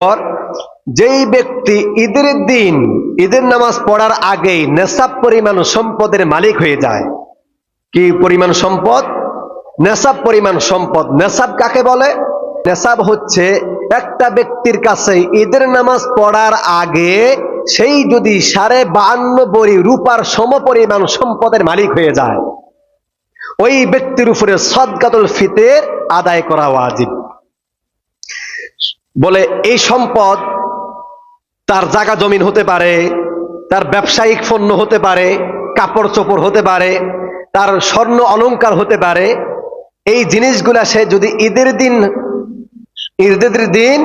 পর যেই ব্যক্তি ঈদের দিন ঈদের নামাজ পড়ার আগেই নেশাব পরিমাণ সম্পদের মালিক হয়ে যায়। কি পরিমাণ সম্পদ? নেশাব পরিমাণ সম্পদ। নেশাব কাকে বলে? নেশাব হচ্ছে একটা ব্যক্তির কাছে ঈদের নামাজ পড়ার আগে সেই যদি 52.5 ভরি রূপার সমপরিমাণ সম্পদের মালিক হয়ে যায়, ওই ব্যক্তির উপরে সদকাতুল ফিতর আদায় করা ওয়াজিব। বলে এই সম্পদ তার জায়গা জমিন হতে পারে, তার ব্যবসায়িক পণ্য হতে পারে, কাপড় চোপড় হতে পারে, তার স্বর্ণ অলংকার হতে পারে। এই জিনিসগুলা সে যদি ঈদের দিন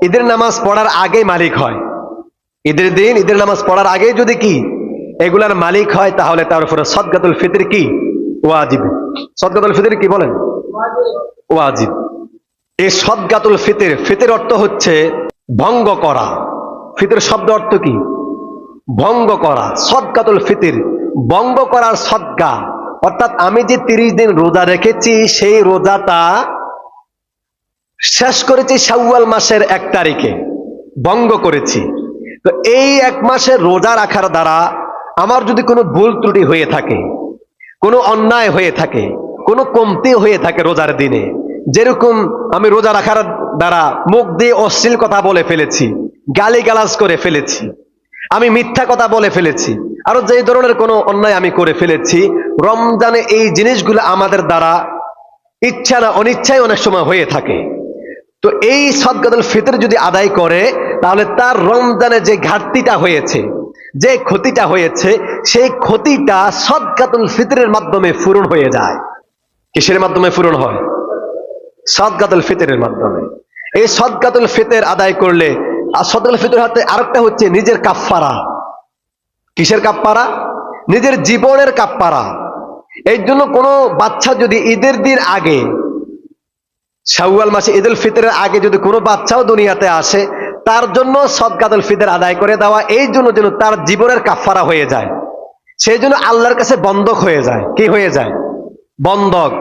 ঈদের নামাজ পড়ার আগে মালিক হয়, ঈদের দিন ঈদের নামাজ পড়ার আগে যদি কি এগুলার মালিক হয়, তাহলে তার উপরে সদকাতুল ফিতর কি ওয়াজিব। সদকাতুল ফিতর কি বলেন? ওয়াজিব। এই সদকাতুল ফিতর, ফিতর অর্থ হচ্ছে ভঙ্গ করা। ফিতর শব্দ অর্থ কি? ভঙ্গ করা। সদকাতুল ফিতর ভঙ্গ করার সদকা, অর্থাৎ আমি যে 30 দিন রোজা রেখেছি সেই রোজাটা শেষ করেছি শাওয়াল মাসের 1 তারিখে, ভঙ্গ করেছি। তো এই 1 মাসের রোজা রাখার দ্বারা আমার যদি কোনো ভুল ত্রুটি হয়ে থাকে, কোনো অন্যায় হয়ে থাকে, কোনো কমতি হয়ে থাকে রোজার দিনে, যেরকম আমি রোজা রাখার দ্বারা মুখ দিয়ে অশ্লীল কথা বলে ফেলেছি, গালিগালাজ করে ফেলেছি, আমি মিথ্যা কথা বলে ফেলেছি, আরো যে ধরনের কোনো অন্যায় আমি করে ফেলেছি, রমজানে এই জিনিসগুলো আমাদের দ্বারা ইচ্ছা না অনিচ্ছায় অনেক সময় হয়ে থাকে। তো এই সদকাতুল ফিতর যদি আদায় করে, তাহলে তার রমজানে যে ঘাটতিটা হয়েছে, যে ক্ষতিটা হয়েছে, সেই ক্ষতিটা সদকাতুল ফিতরের মাধ্যমে পূরণ হয়ে যায়। কিসের মাধ্যমে পূরণ হয়? সদকাতুল ফিতরের মাধ্যমে। এই সদকাতুল ফিতর আদায় করলে, আর সদকাতুল ফিতর হাতে আরেকটা হচ্ছে নিজের কাফফারা। কিসের কাফফারা? নিজের জীবনের কাফফারা। এই জন্য কোনো বাচ্চা যদি ঈদের দিন আগে, শাওয়াল মাসে ঈদুল ফিতরের আগে যদি কোনো বাচ্চাও দুনিয়াতে আসে, তার জন্য সদকাতুল ফিতর আদায় করে দেওয়া, এই জন্য যেন তার জীবনের কাফফারা হয়ে যায়, সেই জন্য আল্লাহর কাছে বন্ধক হয়ে যায়। কি হয়ে যায়? বন্ধক।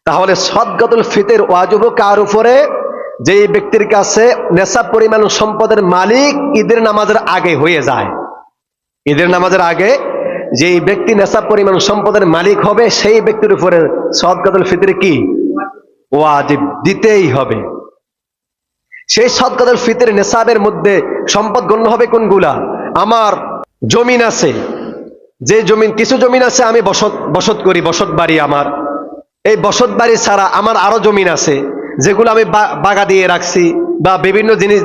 তাহলে সদকাতুল ফিতর ওয়াজিব কার উপরে? যেই ব্যক্তির কাছে নেশাব পরিমাণ সম্পদের মালিক ঈদের নামাজের আগে হয়ে যায়। ঈদের নামাজের আগে যেই ব্যক্তি নেশাব পরিমাণ সম্পদের মালিক হবে, সেই ব্যক্তির উপরে সদকাতুল ফিতর কি ওয়াজিব, দিতেই হবে। সেই সদকাতুল ফিতর নেশাবের মধ্যে সম্পদ গণ্য হবে কোনগুলা? আমার জমিন আছে, যে জমিন, কিছু জমিন আছে আমি বসত করি, বসত বাড়ি আমার, এই বসত বাড়ি ছাড়া আমার আরো জমিন আছে যেগুলো আমি বাগা দিয়ে রাখছি, বা বিভিন্ন জিনিস